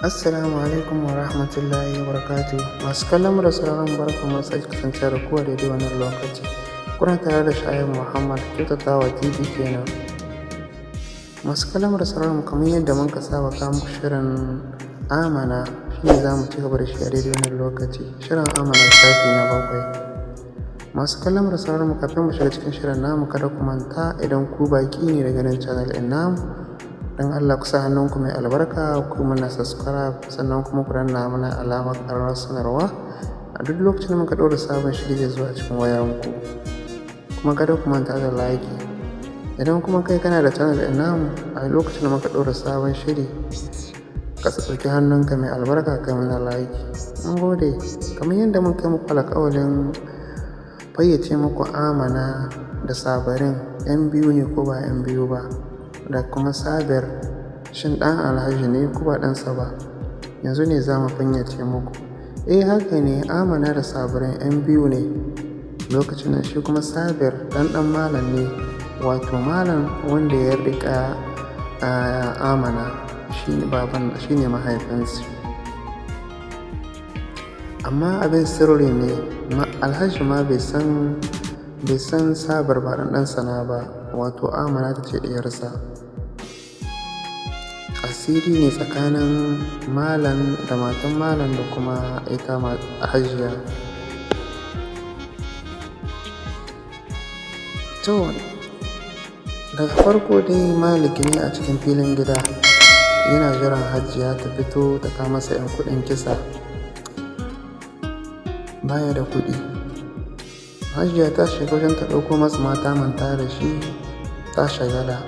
Assalamu alaikum wa rahmatullahi wa barakatuh. Masu kallon mu da sauraron barka mu sake kasance da ku a daidai wannan lokaci. Kuna tare da Sha'ib Muhammad Kyautatawa TV kenan. Masu kallon mu da sauraron mu kamar yadda muka saba kawo muku shirin Amana shine za mu ci gaba da shi a daidai wannan lokaci. Shirin Amana shafi na 7. Masu kallon mu da sauraron mu kafin mu shiga cikin shirin namu kada ku manta idan ku baki ne daga nan channel ɗin namu. Dan Allah ku sa hannunku mai albarka ku mana subscribe sannan kuma ku danna mana alamar ƙararrawar sanarwa a duk lokacin da muka ɗora sabon shiri zai zo a cikin wayanku. Kuma kada ku manta da like. Idan kuma kai kana da channel ɗin namu a lokacin da muka ɗora sabon shiri ka ɗauki hannunka mai albarka kai mana like. Mun gode. Kamar yadda muka yi muku alƙawarin fayyace muku Amana da Sabarin 'yan biyu ne ko ba 'yan biyu ba, da kuma Sabir shin ɗan Alhaji ne ko ba ɗansa ba, yanzu ne za mu fayyace muku. Haka ne, Amana da Sabirin 'yan biyu ne. Lokacin nan shi kuma Sabir ɗan malam ne, wato malam wanda ya riƙa Amana shi ne mahaifinsu. Amma abin sirri ne, Alhaji ma bai san Sabir ba ɗansa na ba, wato Amana ta ce ɗiyarsa. Asiri ne tsakanin malam da matan malam da kuma ita Hajiya. To daga farko dai Malik ne a cikin filin gida yana jiran Hajiya ta fito ta kawo masa 'yan kuɗin kisa. Baya da kuɗi. Hajiya ta shiga wajen ta ɗauko masa mata manta da shi, ta shagala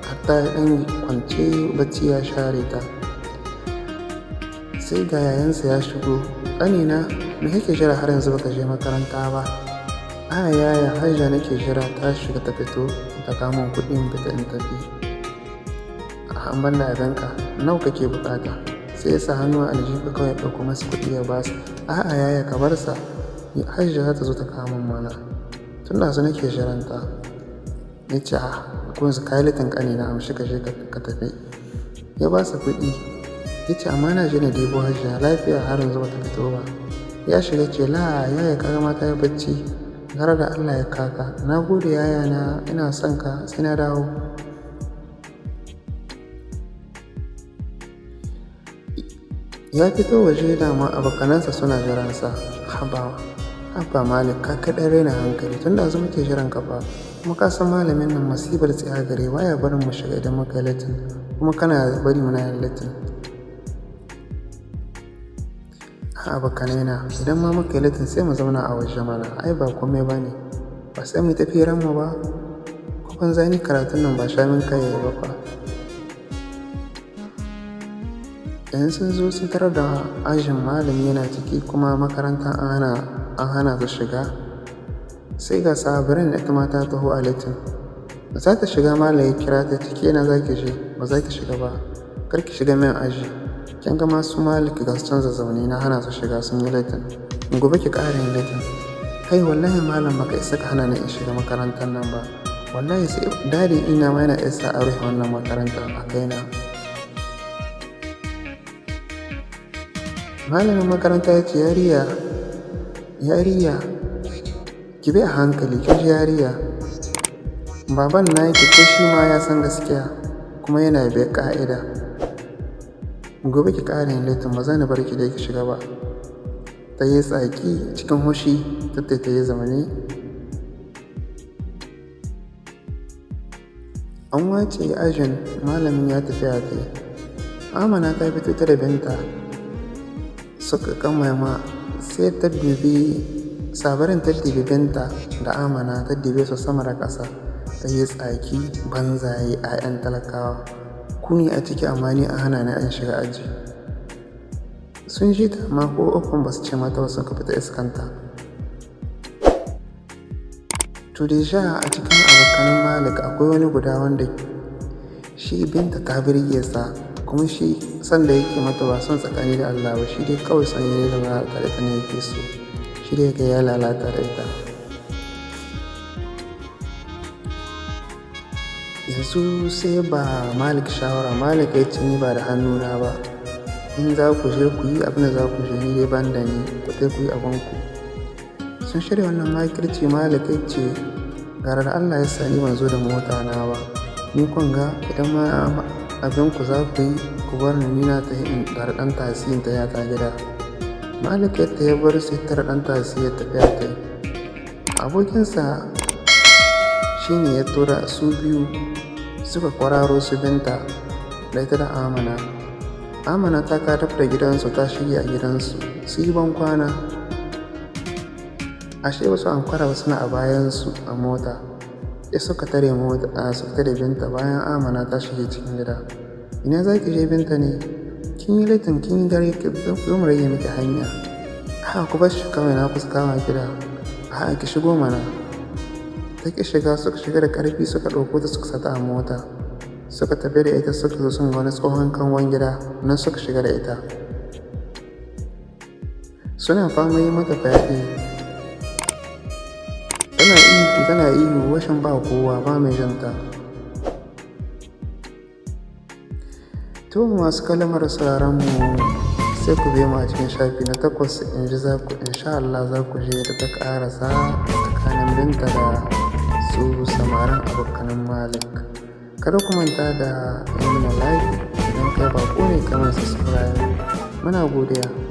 hatta ya ɗan kwance bacci ya share ta. Sai ga yayansa ya shigo. Ƙanina, me kake jira har yanzu baka je makaranta ba? Yaya, Hajiya nake jira ta shiga ta fito ta kamo kuɗin fita in tafi. An banda abinka, nawa kake buƙata? Sai ya sa hannu a aljihu kawai ya ɗauko masa kuɗi ya basu. Yaya ka bar sa, Hajiya za ta zo ta kamo mana. Tun da su nake jiranta. Ya ce kun su kayi litin ƙanina, amshi ka je ka tafi. Ya ba su kuɗi. Ya ce amma na je na debo Hajiya, lafiya har yanzu bata fito ba. Ya shiga ce yaya kaga mata ya bacci, gara da Allah ya kaka. Na gode yaya na, ina son ka, sai na dawo. Ya fito waje dama abokanansa suna jiransa. Haba Malik, ka kaɗan raina hankali, tun da yanzu muke jiran ka fa. Kuma ka san malamin nan masibar tsaya gare, baya barin mu shiga idan muka yi latin, kuma kana bari muna yin latin. Abokanaina, idan ma muka yi latin sai mu zauna a waje mana, ai ba komai ba ne. Ba sai mu tafi ranmu ba. Kun zani karatun nan ba shamin kai yayi ba fa. Idan sun zo sun tarar da ajin malami yana ciki kuma makaranta an hana su shiga, sai ga Sabirin ita ma ta taho a latin. Da za ta shiga malam ya kira ta ciki, yana za ki je? Ba za ki shiga ba, kar ki shiga min aji. Kin ga masu Malik ga su canza zaune na hana su shiga sun yi latin. Gobe ki ƙara yin latin. Kai wallahi malam baka isa ka hana ni in shiga makarantar nan ba. Wallahi sai dadi ina ma yana isa a rufe wannan makarantar a kaina. Malamin makaranta ya ce yariya ki bi a hankali, ki ji yariya. Baban na yake ko shi ma ya san gaskiya kuma yana bai ka'ida. Gobe ki ƙara yin latin, ba za ni bar ki dai ki shiga ba. Ta yi tsaki cikin hushi ta yi zamani. An wace ajin malamin ya tafi a kai. Amana ta fito ta da Binta suka kammama, sai ta dubi Sabarin, ta dubi Binta da Amana, ta dube su sama da ƙasa. Ta yi tsaki, banzaye 'ya'yan talakawa. Kuni a ciki amma ni a hana ni an shiga aji. Sun ji ta amma ko ukun ba su ce mata ba, suka fita iskanta. To deja a cikin abokanan Malik akwai wani guda wanda shi Binta ta birge sa, kuma shi son da yake mata ba son tsakani da Allah ba, shi dai kawai son yayi da lalata da ita ne yake so. Shi dai ga ya lalata da ita. Yanzu sai ba Malik shawara. Malik ya ce ni ba da hannuna ba, in za ku je ku yi abin da za ku je, ni dai ban da ni, ku sai ku yi abinku. Sun shirya wannan makirci. Malik ya ce gara da Allah ya sa ni ban zo da mota na ba, ni kun ga idan ma abinku za ku yi ku bar ni na tafi in tare ɗan tasi in tafiya ta gida. Malik yadda ya bar sai tare ɗan tasi ya tafiya ta yi. Abokinsa shi ne ya tura su biyu suka kwararo su Binta da ita da Amana. Amana ta kadaf da gidansu ta shirya gidansu su yi ban kwana. Ashe wasu ankwara ba suna a bayansu a mota. Ya suka tare Binta bayan Amana ta shige cikin gida. Ina za ki je Binta ne? Kin yi laifin kin yi dare zo mu rage miki hanya. Ku bar shi kawai na kusa kama gida. Ki shigo mana. Ta ki shiga, suka shiga da ƙarfi suka ɗauko ta suka sata a mota. Suka tafi da ita suka zo sun ga wani tsohon kangon gida nan suka shiga da ita. Suna fama yi mata fyaɗe. Tana ihu washin ba kowa ba mai janta. To masu kalmar sauraron mu sai ku biya mu a cikin shafi na 8 insha Allah za ku je da ta ƙarasa tsakanin Binta da su samarin abokanan Malik. Kada ku manta da yi mana like idan kai baƙo ne kamar subscribe. Muna godiya.